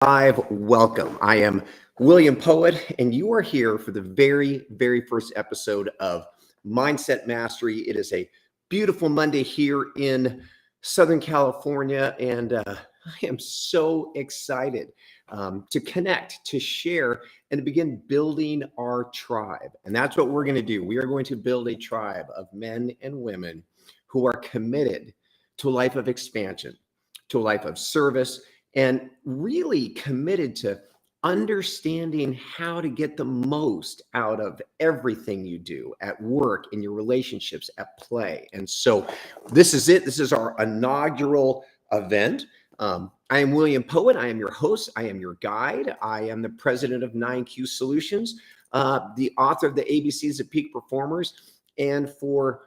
Live welcome. I am William Poett, and you are here for the very first episode of Mindset Mastery. It is a beautiful Monday here in Southern California, and I am so excited to connect, to share, and to begin building our tribe. And that's what we're going to do. We are going to build a tribe of men and women who are committed to a life of expansion, to a life of service, and really committed to understanding how to get the most out of everything you do at work, in your relationships, at play. And so this is it. This is our inaugural event. I am William Poett. I am your host. I am your guide. I am the president of 9Q Solutions, the author of the ABCs of Peak Performers. And for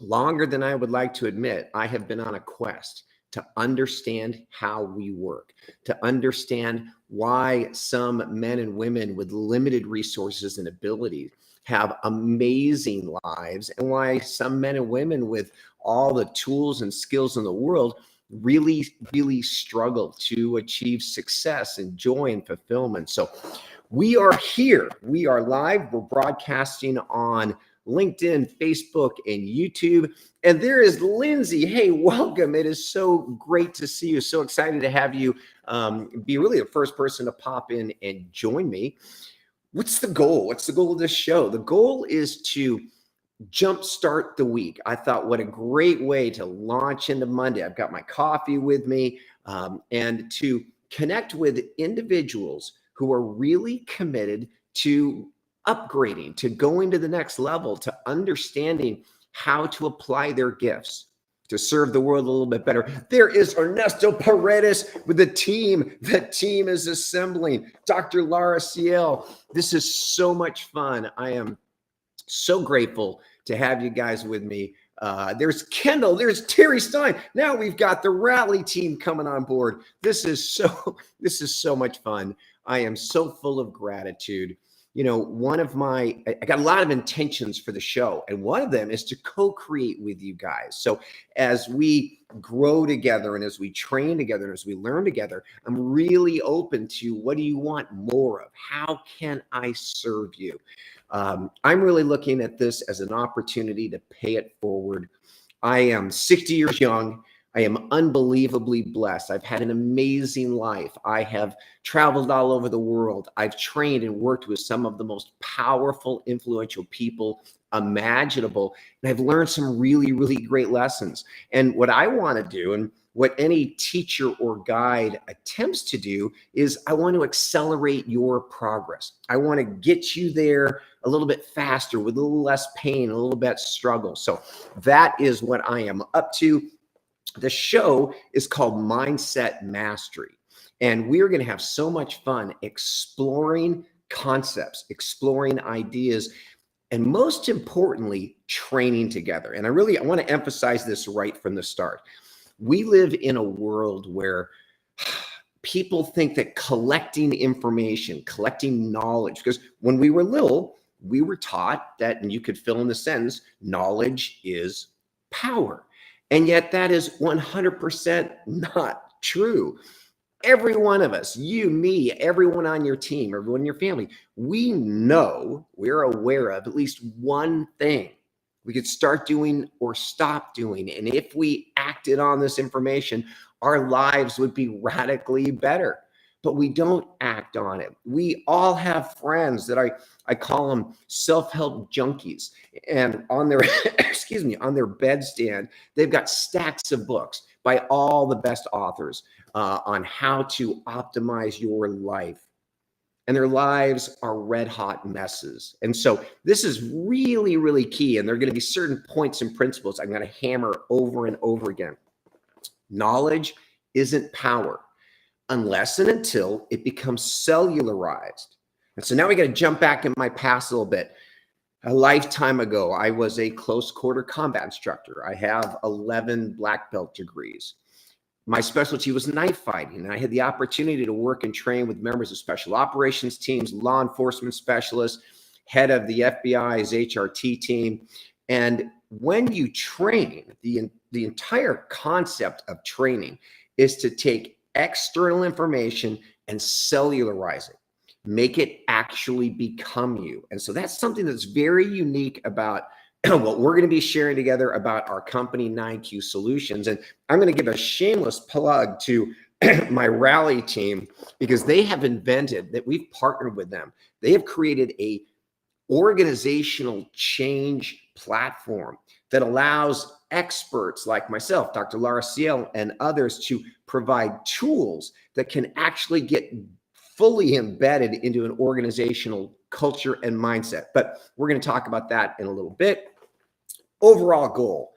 longer than I would like to admit, I have been on a quest to understand how we work, to understand why some men and women with limited resources and abilities have amazing lives, and why some men and women with all the tools and skills in the world really struggle to achieve success and joy and fulfillment. So we are here. We are live. We're broadcasting on LinkedIn, Facebook, and YouTube. And there is Lindsay. Hey, welcome. It is so great to see you. So excited to have you be really the first person to pop in and join me. What's the goal? What's the goal of this show? The goal is to jumpstart the week. I thought, what a great way to launch into Monday. I've got my coffee with me, and to connect with individuals who are really committed to upgrading, to going to the next level, to understanding how to apply their gifts to serve the world a little bit better. There is Ernesto Paredes with the team. The team is assembling. Dr. Lara Ciel. This is so much fun. I am so grateful to have you guys with me. There's Kendall, there's Terry Stein. Now we've got the rally team coming on board. This is so much fun. I am so full of gratitude. You know, I got a lot of intentions for the show, and one of them is to co-create with you guys. So as we grow together, and as we train together, and as we learn together, I'm really open to, what do you want more of? How can I serve you? I'm really looking at this as an opportunity to pay it forward. I am 60 years young. I am unbelievably blessed. I've had an amazing life. I have traveled all over the world. I've trained and worked with some of the most powerful, influential people imaginable. And I've learned some really great lessons. And what I want to do, and what any teacher or guide attempts to do, is I want to accelerate your progress. I want to get you there a little bit faster, with a little less pain, a little bit struggle. So that is what I am up to. The show is called Mindset Mastery, and we're going to have so much fun exploring concepts, exploring ideas, and most importantly, training together. And I want to emphasize this right from the start. We live in a world where people think that collecting information, collecting knowledge, because when we were little, we were taught that, and you could fill in the sentence, knowledge is power. And yet that is 100% not true. Every one of us, you, me, everyone on your team, everyone in your family, we're aware of at least one thing we could start doing or stop doing. And if we acted on this information, our lives would be radically better. But we don't act on it. We all have friends that I call them self-help junkies, and on their on their bedstand, they've got stacks of books by all the best authors on how to optimize your life. And their lives are red hot messes. And so this is really key. And there are going to be certain points and principles I'm going to hammer over and over again. Knowledge isn't power, unless and until it becomes cellularized. And so now we got to jump back in my past a little bit. A lifetime ago, I was a close quarter combat instructor. I have 11 black belt degrees. My specialty was knife fighting, and I had the opportunity to work and train with members of special operations teams, law enforcement specialists, head of the FBI's HRT team. And when you train, the entire concept of training is to take external information and cellularize it. Make it actually become you. And so that's something that's very unique about what we're going to be sharing together about our company, 9Q Solutions. And I'm going to give a shameless plug to my rally team, because they have invented that, we've partnered with them. They have created a organizational change platform that allows experts like myself, Dr. Lara Ciel, and others to provide tools that can actually get fully embedded into an organizational culture and mindset. But we're going to talk about that in a little bit. Overall goal: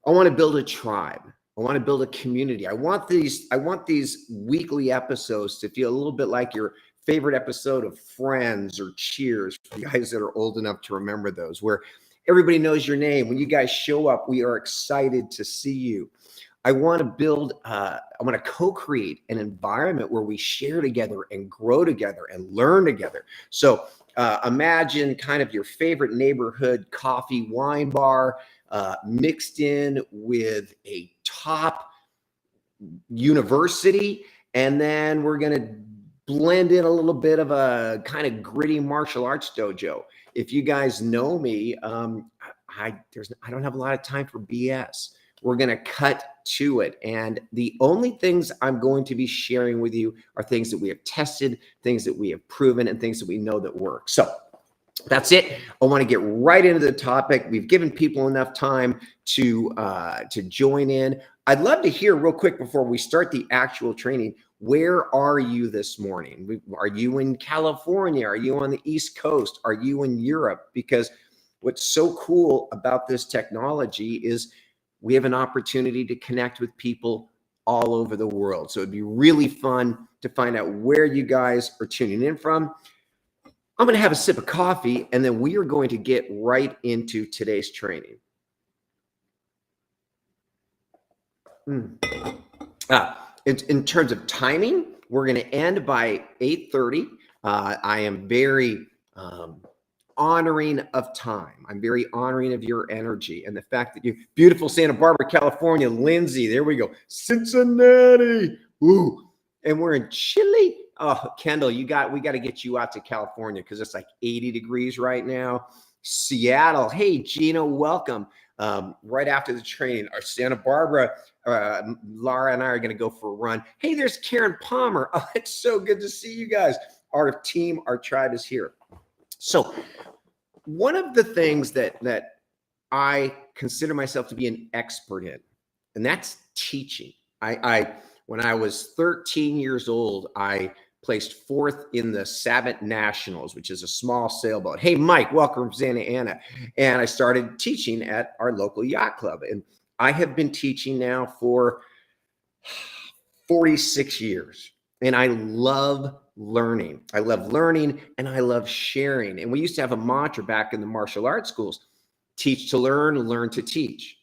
I want to build a tribe. I want to build a community. I want these weekly episodes to feel a little bit like your favorite episode of Friends or Cheers, for you guys that are old enough to remember those, where everybody knows your name. When you guys show up, we are excited to see you. I want to co-create an environment where we share together and grow together and learn together. So imagine kind of your favorite neighborhood coffee wine bar mixed in with a top university. And then we're going to blend in a little bit of a kind of gritty martial arts dojo. If you guys know me, I don't have a lot of time for BS. We're going to cut to it. And the only things I'm going to be sharing with you are things that we have tested, things that we have proven, and things that we know that work. So that's it. I want to get right into the topic. We've given people enough time to join in. I'd love to hear real quick before we start the actual training, where are you this morning? Are you in California? Are you on the East Coast? Are you in Europe? Because what's so cool about this technology is we have an opportunity to connect with people all over the world. So it'd be really fun to find out where you guys are tuning in from. I'm going to have a sip of coffee, and then we are going to get right into today's training. In terms of timing, we're going to end by 8:30. I am very honoring of time. I'm very honoring of your energy and the fact that you, beautiful Santa Barbara, California, Lindsay, there we go, Cincinnati, ooh, and we're in Chile. Oh, Kendall, we got to get you out to California because it's like 80 degrees right now. Seattle, hey Gino, welcome. Right after the training, our Santa Barbara, Lara and I are going to go for a run. Hey, there's Karen Palmer. Oh, it's so good to see you guys. Our team, our tribe is here. So one of the things that I consider myself to be an expert in, and that's teaching. When I was 13 years old, I placed 4th in the Sabot Nationals, which is a small sailboat. Hey, Mike, welcome from Santa Ana. And I started teaching at our local yacht club. And I have been teaching now for 46 years. And I love learning. I love learning and I love sharing. And we used to have a mantra back in the martial arts schools: teach to learn, learn to teach.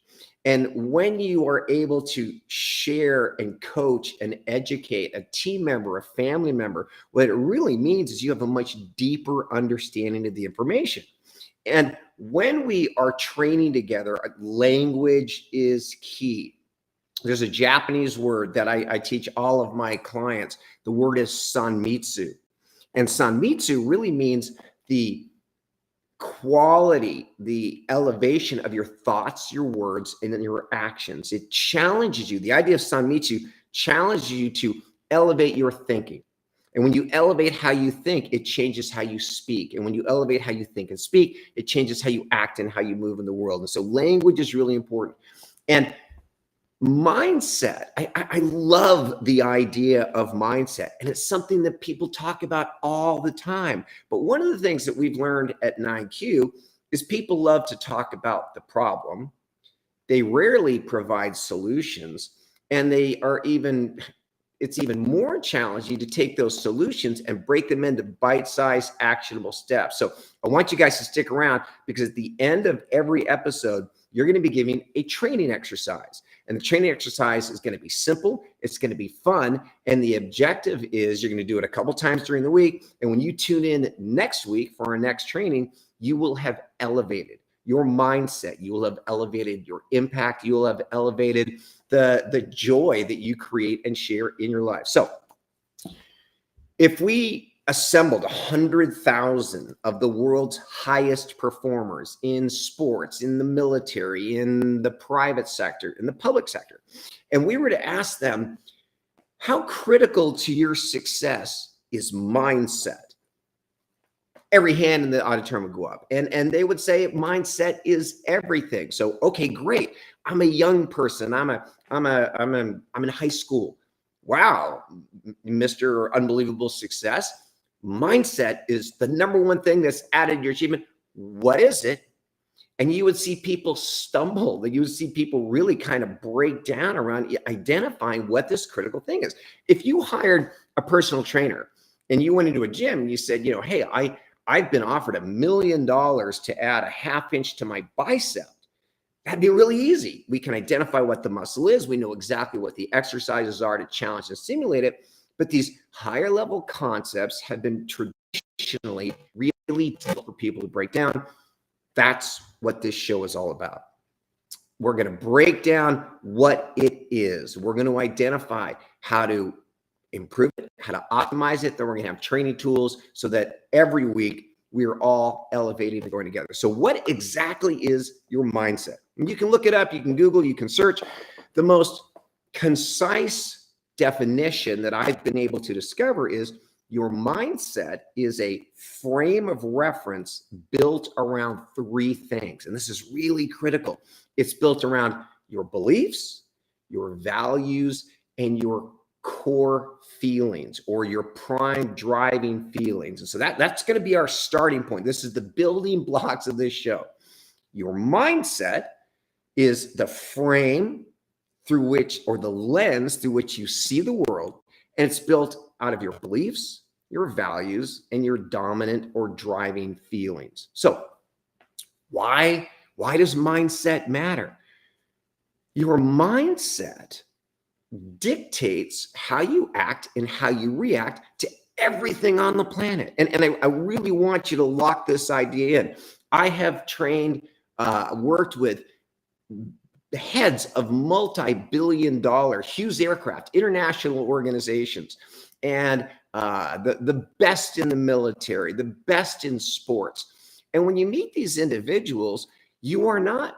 And when you are able to share and coach and educate a team member, a family member, what it really means is you have a much deeper understanding of the information. And when we are training together, language is key. There's a Japanese word that I teach all of my clients. The word is sanmitsu. And sanmitsu really means the quality, the elevation of your thoughts, your words, and then your actions. It challenges you. The idea of sanmitsu challenges you to elevate your thinking. And when you elevate how you think, it changes how you speak. And when you elevate how you think and speak, it changes how you act and how you move in the world. And so language is really important. And mindset, I love the idea of mindset, and it's something that people talk about all the time. But one of the things that we've learned at 9Q is people love to talk about the problem. They rarely provide solutions, and it's even more challenging to take those solutions and break them into bite-sized actionable steps. So I want you guys to stick around, because at the end of every episode, you're going to be giving a training exercise. And the training exercise is going to be simple. It's going to be fun. And the objective is you're going to do it a couple times during the week. And when you tune in next week for our next training, you will have elevated your mindset. You will have elevated your impact. You will have elevated the joy that you create and share in your life. So if we assembled 100,000 of the world's highest performers in sports, in the military, in the private sector, in the public sector, and we were to ask them, how critical to your success is mindset? Every hand in the auditorium would go up, and they would say mindset is everything. So, okay, great. I'm a young person. I'm in high school. Wow, Mr. Unbelievable Success. Mindset is the number one thing that's added to your achievement. What is it? And you would see people stumble. You would see people really kind of break down around identifying what this critical thing is. If you hired a personal trainer and you went into a gym and you said, hey, I've been offered $1 million to add a ½ inch to my bicep. That'd be really easy. We can identify what the muscle is. We know exactly what the exercises are to challenge and stimulate it. But these higher level concepts have been traditionally really difficult for people to break down. That's what this show is all about. We're going to break down what it is. We're going to identify how to improve it, how to optimize it. Then we're going to have training tools so that every week we are all elevating and going together. So what exactly is your mindset? And you can look it up, you can Google, you can search. The most concise definition that I've been able to discover is your mindset is a frame of reference built around 3 things. And this is really critical. It's built around your beliefs, your values, and your core feelings, or your prime driving feelings. And so that's going to be our starting point. This is the building blocks of this show. Your mindset is the frame through which, or the lens through which you see the world. And it's built out of your beliefs, your values, and your dominant or driving feelings. So why does mindset matter? Your mindset dictates how you act and how you react to everything on the planet. And I really want you to lock this idea in. I have trained, worked with the heads of multi-billion-dollar Hughes Aircraft, international organizations, and the best in the military, the best in sports. And when you meet these individuals, you are not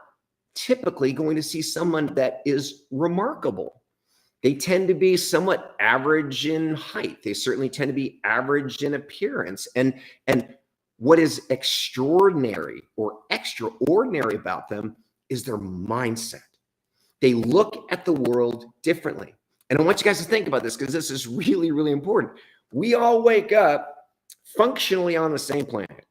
typically going to see someone that is remarkable. They tend to be somewhat average in height. They certainly tend to be average in appearance. And what is extraordinary or extraordinary about them is their mindset. They look at the world differently. And I want you guys to think about this because this is really, really important. We all wake up functionally on the same planet.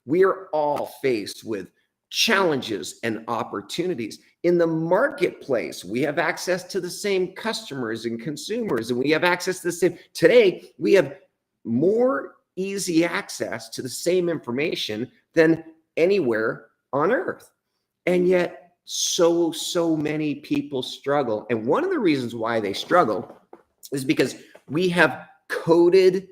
We are all faced with challenges and opportunities. In the marketplace, we have access to the same customers and consumers, and we have access to the same. Today, we have more easy access to the same information than anywhere on earth. And yet, so many people struggle. And one of the reasons why they struggle is because we have coded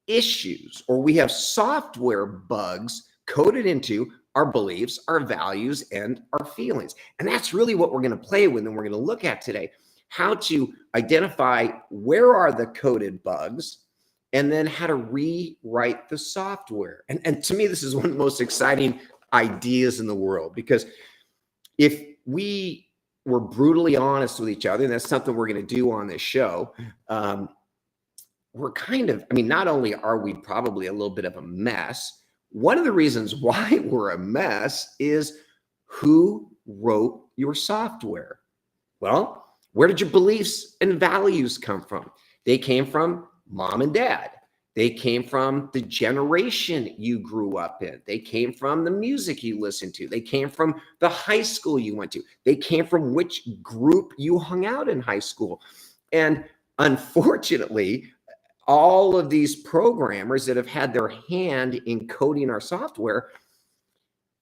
issues, or we have software bugs coded into our beliefs, our values, and our feelings. And that's really what we're going to play with and we're going to look at today. How to identify where are the coded bugs, and then how to rewrite the software. And to me, this is one of the most exciting ideas in the world, because if we were brutally honest with each other, and that's something we're going to do on this show, we're kind of, not only are we probably a little bit of a mess, one of the reasons why we're a mess is who wrote your software. Well, where did your beliefs and values come from? They came from mom and dad. They came from the generation you grew up in. They came from the music you listened to. They came from the high school you went to. They came from which group you hung out in high school. And unfortunately, all of these programmers that have had their hand in coding our software,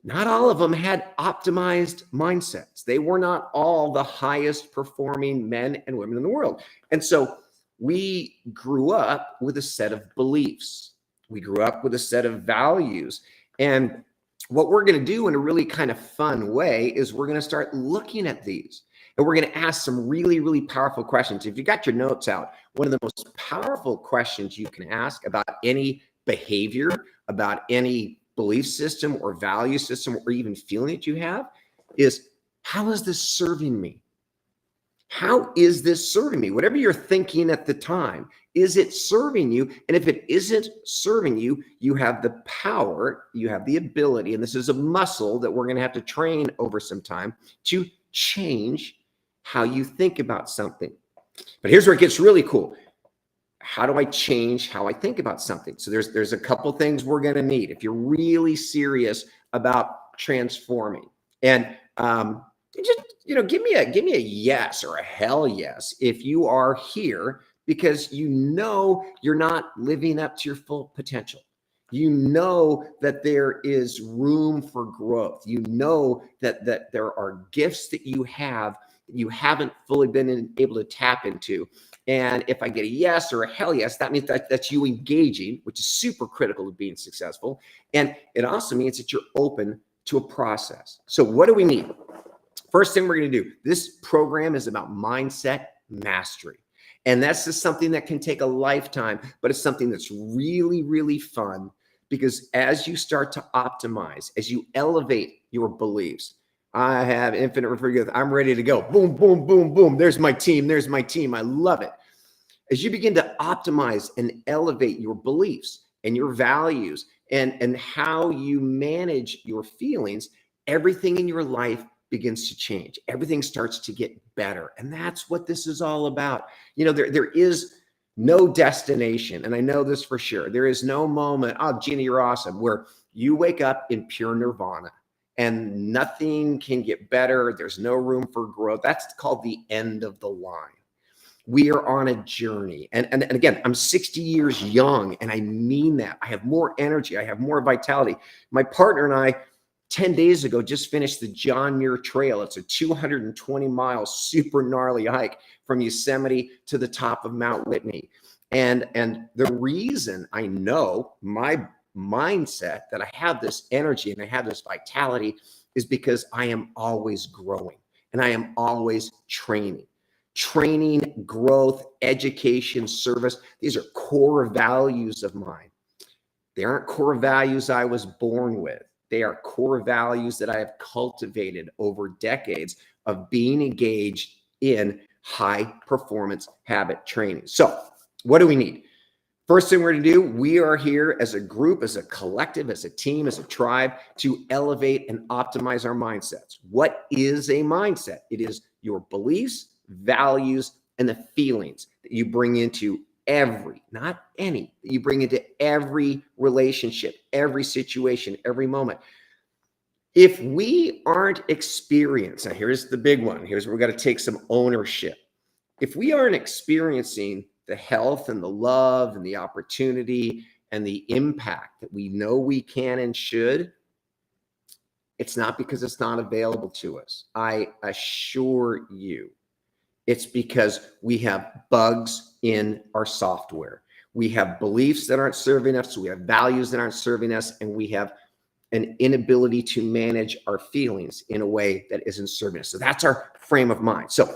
not all of them had optimized mindsets. They were not all the highest performing men and women in the world. And so we grew up with a set of beliefs. We grew up with a set of values. And what we're going to do in a really kind of fun way is we're going to start looking at these. And we're going to ask some really, really powerful questions. If you got your notes out, one of the most powerful questions you can ask about any behavior, about any belief system or value system, or even feeling that you have is, how is this serving me? How is this serving me? Whatever you're thinking at the time, is it serving you? And if it isn't serving you, you have the power, you have the ability, and this is a muscle that we're going to have to train over some time, to change how you think about something. But here's where it gets really cool. How do I change how I think about something? So there's a couple things we're going to need if you're really serious about transforming. And just, give me a yes or a hell yes if you are here because you know you're not living up to your full potential. You know that there is room for growth. You know that there are gifts that you have that you haven't fully been able to tap into. And if I get a yes or a hell yes, that means that's you engaging, which is super critical to being successful. And it also means that you're open to a process. So what do we need? First thing we're going to do, this program is about mindset mastery. And that's just something that can take a lifetime, but it's something that's really, really fun because as you start to optimize, as you elevate your beliefs, I have infinite forgiveness. I'm ready to go. Boom, boom, boom, boom. There's my team. There's my team. I love it. As you begin to optimize and elevate your beliefs and your values and how you manage your feelings, everything in your life begins to change. Everything starts to get better. And that's what this is all about. There is no destination. And I know this for sure. There is no moment, oh, Gina, you're awesome, where you wake up in pure nirvana and nothing can get better. There's no room for growth. That's called the end of the line. We are on a journey. And again, I'm 60 years young, and I mean that. I have more energy. I have more vitality. My partner and I, 10 days ago, just finished the John Muir Trail. It's a 220-mile, super gnarly hike from Yosemite to the top of Mount Whitney. And the reason I know my mindset that I have this energy and I have this vitality is because I am always growing and I am always training, growth, education, service. These are core values of mine. They aren't core values I was born with. They are core values that I have cultivated over decades of being engaged in high performance habit training. So what do we need? First thing we're going to do, we are here as a group, as a collective, as a team, as a tribe to elevate and optimize our mindsets. What is a mindset? It is your beliefs, values, and the feelings that you bring into not any, that you bring into every relationship, every situation, every moment. If we aren't experiencing, now here's the big one. Here's where we've got to take some ownership. If we aren't experiencing the health and the love and the opportunity and the impact that we know we can and should, it's not because it's not available to us. I assure you, it's because we have bugs in our software. We have beliefs that aren't serving us. We have values that aren't serving us. And we have an inability to manage our feelings in a way that isn't serving us. So that's our frame of mind. So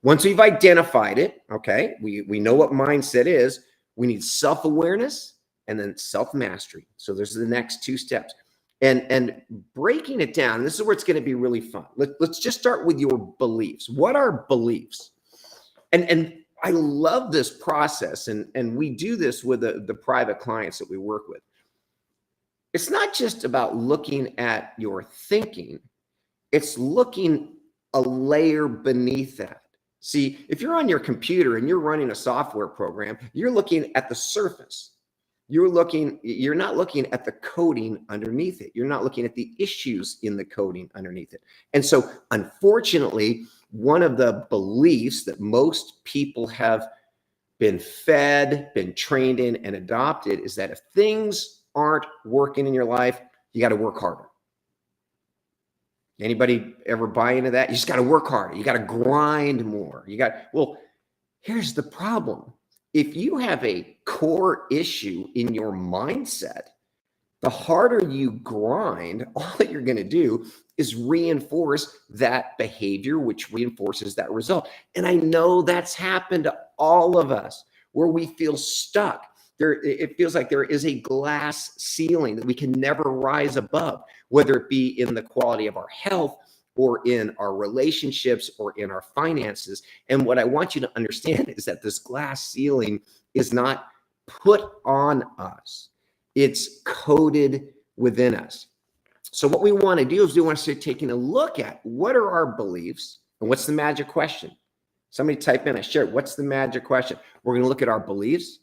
once we've identified it, okay, we know what mindset is. We need self-awareness and then self-mastery. So there's the next two steps. And breaking it down, this is where it's going to be really fun. Let's just start with your beliefs. What are beliefs? And I love this process, and we do this with the private clients that we work with. It's not just about looking at your thinking. It's looking a layer beneath that. See, if you're on your computer and you're running a software program, you're looking at the surface. You're not looking at the coding underneath it. You're not looking at the issues in the coding underneath it. And so, unfortunately, one of the beliefs that most people have been fed, been trained in, and adopted is that if things aren't working in your life, you got to work harder. Anybody ever buy into that? You just got to work harder. You got to grind more. Well, here's the problem. If you have a core issue in your mindset, the harder you grind, all that you're going to do is reinforce that behavior, which reinforces that result. And I know that's happened to all of us where we feel stuck. It feels like there is a glass ceiling that we can never rise above, whether it be in the quality of our health or in our relationships or in our finances. And what I want you to understand is that this glass ceiling is not put on us. It's coded within us. So what we want to do is we want to start taking a look at what are our beliefs and what's the magic question. Somebody type in, I shared, what's the magic question? We're going to look at our beliefs.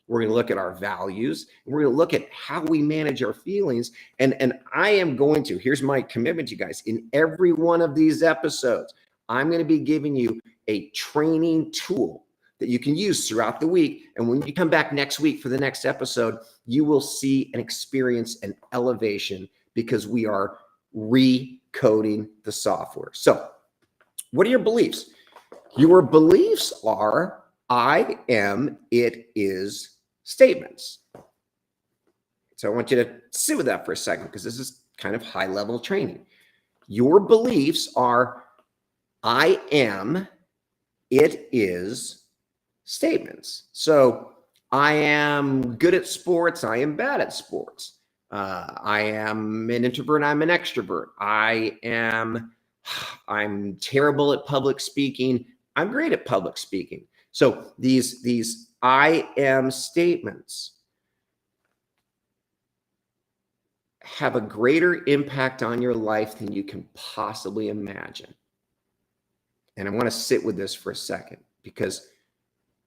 We're going to look at our values. And we're going to look at how we manage our feelings. And I am going to, here's my commitment to you guys, in every one of these episodes, I'm going to be giving you a training tool that you can use throughout the week. And when you come back next week for the next episode, you will see and experience an elevation because we are recoding the software. So what are your beliefs? Your beliefs are I am, it is statements. So I want you to sit with that for a second because this is kind of high level training. Your beliefs are I am, it is statements. So I am good at sports. I am bad at sports. I am an introvert. I'm an extrovert. I'm terrible at public speaking. I'm great at public speaking. So these I am statements have a greater impact on your life than you can possibly imagine. And I want to sit with this for a second because it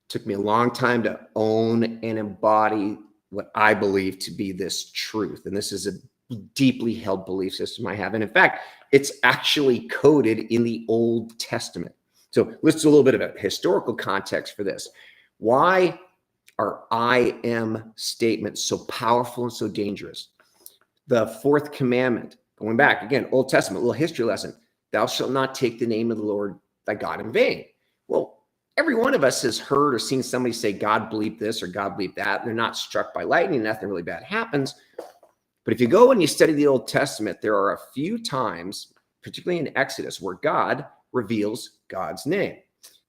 took me a long time to own and embody what I believe to be this truth. And this is a deeply held belief system I have. And in fact, it's actually coded in the Old Testament. So let's do a little bit of a historical context for this. Why are I am statements so powerful and so dangerous? The fourth commandment, going back again, Old Testament, little history lesson. Thou shalt not take the name of the Lord thy God in vain. Well, every one of us has heard or seen somebody say, God bleep this or God bleep that. They're not struck by lightning. Nothing really bad happens. But if you go and you study the Old Testament, there are a few times, particularly in Exodus, where God reveals God's name.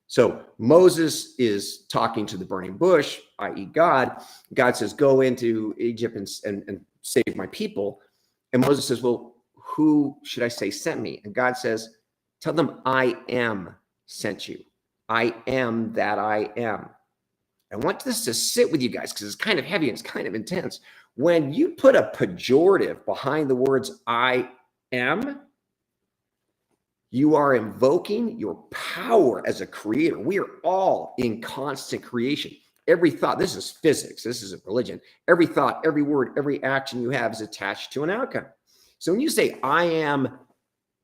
So Moses is talking to the burning bush, i.e. God. God says, go into Egypt and save my people. And Moses says, well, who should I say sent me? And God says, tell them I am sent you. I am that I am. I want this to sit with you guys because it's kind of heavy and it's kind of intense. When you put a pejorative behind the words I am, you are invoking your power as a creator. We are all in constant creation. Every thought, this is physics, this isn't religion. Every thought, every word, every action you have is attached to an outcome. So when you say, I am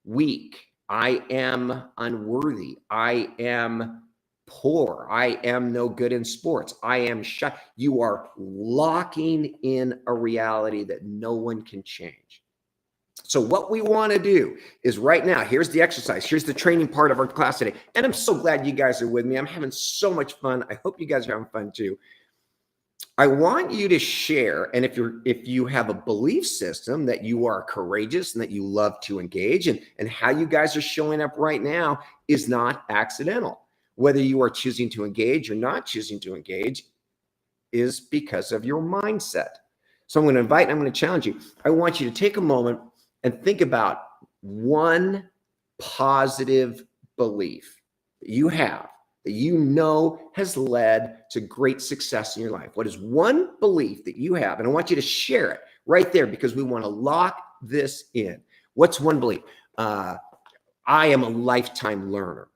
weak, I am unworthy, I am poor, I am no good in sports, I am shy, you are locking in a reality that no one can change. So what we want to do is right now, here's the exercise. Here's the training part of our class today. And I'm so glad you guys are with me. I'm having so much fun. I hope you guys are having fun too. I want you to share, and if you have a belief system that you are courageous and that you love to engage, and how you guys are showing up right now is not accidental. Whether you are choosing to engage or not choosing to engage is because of your mindset. So I'm going to invite, I'm going to challenge you. I want you to take a moment and think about one positive belief that you have that you know has led to great success in your life. What is one belief that you have? And I want you to share it right there because we want to lock this in. What's one belief? I am a lifetime learner.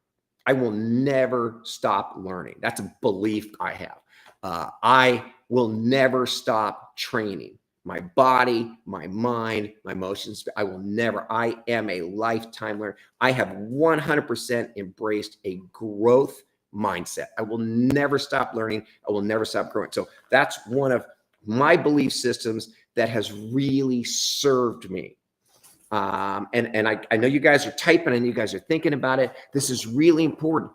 I will never stop learning. That's a belief I have. I will never stop training. My body, my mind, my emotions, I am a lifetime learner. I have 100% embraced a growth mindset. I will never stop learning. I will never stop growing. So that's one of my belief systems that has really served me. And I know you guys are typing and you guys are thinking about it. This is really important.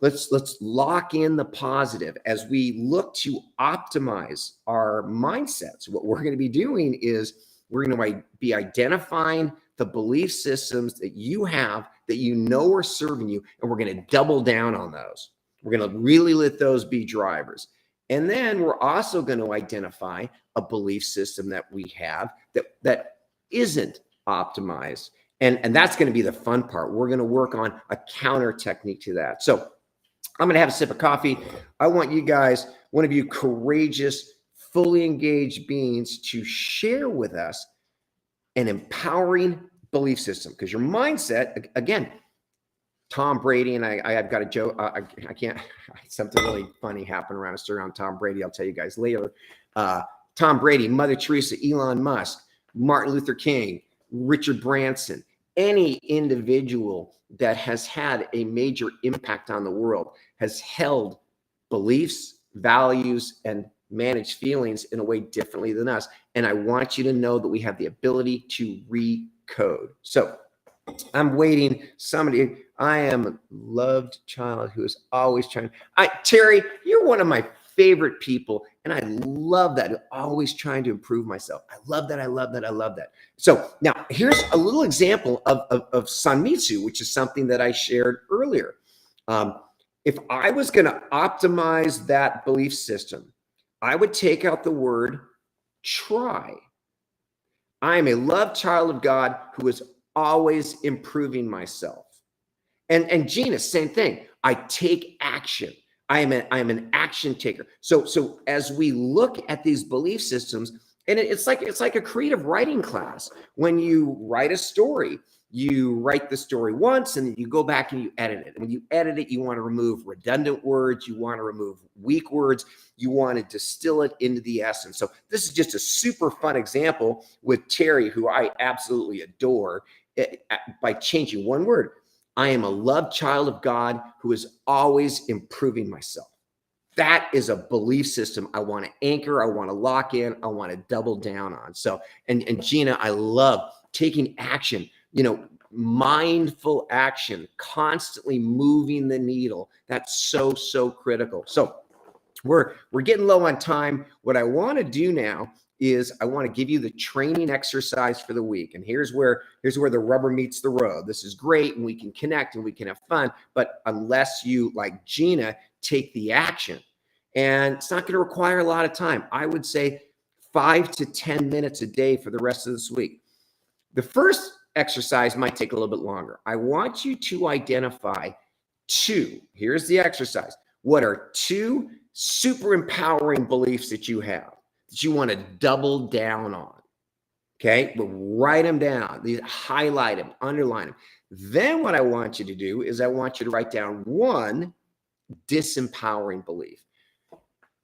Let's lock in the positive as we look to optimize our mindsets. What we're going to be doing is We're going to be identifying the belief systems that you have that you know are serving you, and we're going to double down on those. We're going to really let those be drivers. And then we're also going to identify a belief system that we have that isn't optimized. And that's going to be the fun part. We're going to work on a counter technique to that. So I'm going to have a sip of coffee. I want you guys, one of you courageous, fully engaged beings, to share with us an empowering belief system, because your mindset, again, Tom Brady, and I've got a joke. I can't, something really funny happened around a story on Tom Brady. I'll tell you guys later. Tom Brady, Mother Teresa, Elon Musk, Martin Luther King, Richard Branson, any individual that has had a major impact on the world has held beliefs, values, and managed feelings in a way differently than us. And I want you to know that we have the ability to recode. So I'm waiting. Somebody, I am a loved child who is always trying. Terry, you're one of my favorite people, and I love that. Always trying to improve myself. I love that. I love that. I love that. So now here's a little example of Sanmitsu, which is something that I shared earlier. If I was going to optimize that belief system, I would take out the word try. I am a loved child of God who is always improving myself. And Gina, same thing. I take action. I am an action taker. So as we look at these belief systems, and it's like a creative writing class. When you write a story, you write the story once and then you go back and you edit it. And when you edit it, you want to remove redundant words. You want to remove weak words. You want to distill it into the essence. So this is just a super fun example with Terry, who I absolutely adore, by changing one word. I am a loved child of God who is always improving myself. That is a belief system I want to anchor, I want to lock in, I want to double down on. So, and Gina, I love taking action, mindful action, constantly moving the needle. That's so critical. So we're getting low on time. What I want to do now is I want to give you the training exercise for the week. And here's where the rubber meets the road. This is great, and we can connect and we can have fun, but unless you, like Gina, take the action, and it's not going to require a lot of time. I would say 5 to 10 minutes a day for the rest of this week. The first exercise might take a little bit longer. I want you to identify two. Here's the exercise. What are two super empowering beliefs that you have that you want to double down on? Okay, but write them down, highlight them, underline them. Then what I want you to do is I want you to write down one disempowering belief.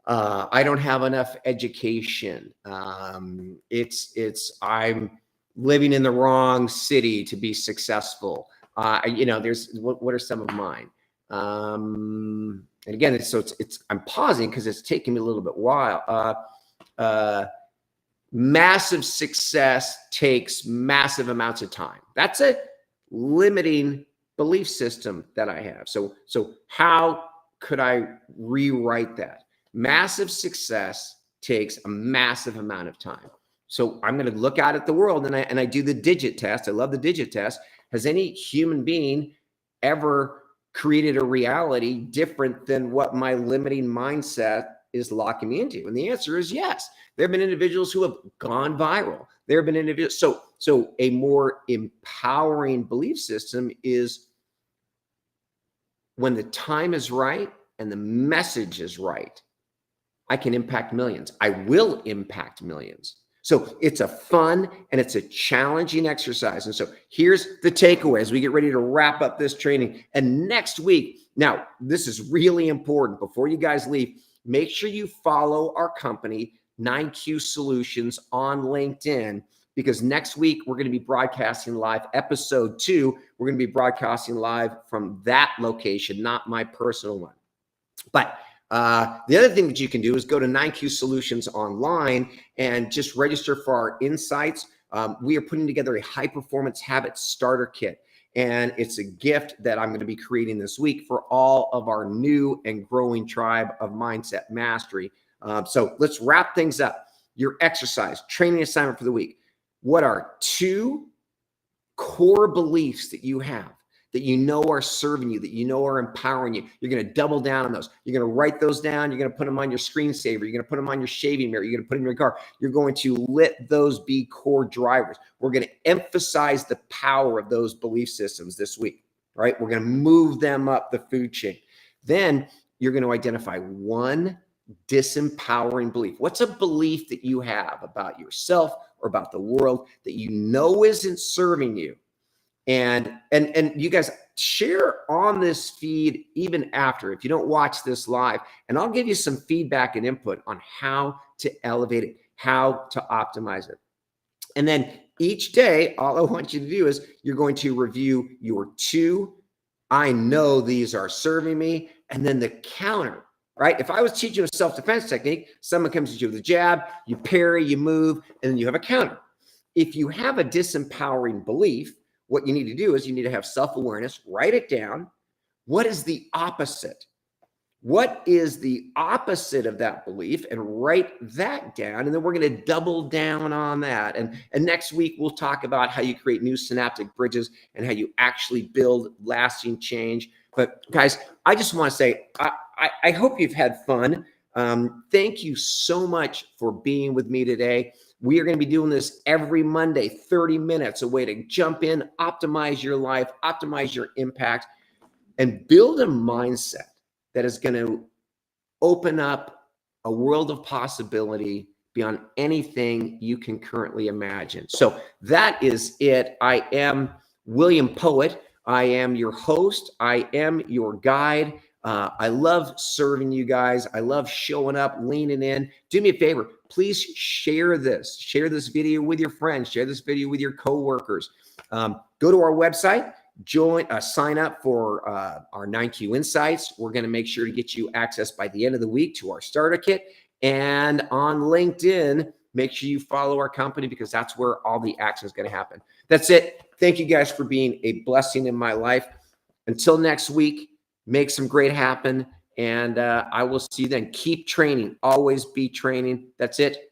I don't have enough education. I'm living in the wrong city to be successful. There's what are some of mine? And again, I'm pausing because it's taking me a little bit while. Massive success takes massive amounts of time. That's a limiting belief system that I have. So how could I rewrite that? Massive success takes a massive amount of time. So I'm going to look out at the world and I do the digit test. I love the digit test. Has any human being ever created a reality different than what my limiting mindset is locking me into? And the answer is yes. There have been individuals who have gone viral. There have been individuals. So a more empowering belief system is when the time is right and the message is right, I can impact millions. I will impact millions. So it's a fun and it's a challenging exercise. And so here's the takeaway as we get ready to wrap up this training. And next week, now this is really important. Before you guys leave, make sure you follow our company, 9Q Solutions, on LinkedIn, because next week we're going to be broadcasting live episode 2. We're going to be broadcasting live from that location, not my personal one. But the other thing that you can do is go to 9Q Solutions online and just register for our insights. We are putting together a high performance habit starter kit, and it's a gift that I'm going to be creating this week for all of our new and growing tribe of Mindset Mastery. So let's wrap things up. Your exercise training assignment for the week. What are 2 core beliefs that you have that you know are serving you, that you know are empowering you? You're going to double down on those. You're going to write those down. You're going to put them on your screensaver. You're going to put them on your shaving mirror. You're going to put them in your car. You're going to let those be core drivers. We're going to emphasize the power of those belief systems this week, right? We're going to move them up the food chain. Then you're going to identify one disempowering belief. What's a belief that you have about yourself or about the world that you know isn't serving you? And you guys share on this feed even after, if you don't watch this live, and I'll give you some feedback and input on how to elevate it, how to optimize it. And then each day, all I want you to do is you're going to review your 2, I know these are serving me, and then the counter, right? If I was teaching a self-defense technique, someone comes at you with a jab, you parry, you move, and then you have a counter. If you have a disempowering belief, what you need to do is you need to have self-awareness, write it down. What is the opposite? What is the opposite of that belief? And write that down. And then we're going to double down on that. And next week, we'll talk about how you create new synaptic bridges and how you actually build lasting change. But guys, I just want to say, I hope you've had fun. Thank you so much for being with me today. We are going to be doing this every Monday, 30 minutes, a way to jump in, optimize your life, optimize your impact, and build a mindset that is going to open up a world of possibility beyond anything you can currently imagine. So that is it. I am William Poett. I am your host. I am your guide. I love serving you guys. I love showing up, leaning in. Do me a favor. Please share this. Share this video with your friends. Share this video with your coworkers. Go to our website. Sign up for our 9Q Insights. We're going to make sure to get you access by the end of the week to our starter kit. And on LinkedIn, make sure you follow our company because that's where all the action is going to happen. That's it. Thank you guys for being a blessing in my life. Until next week, make some great happen. And I will see you then. Keep training. Always be training. That's it.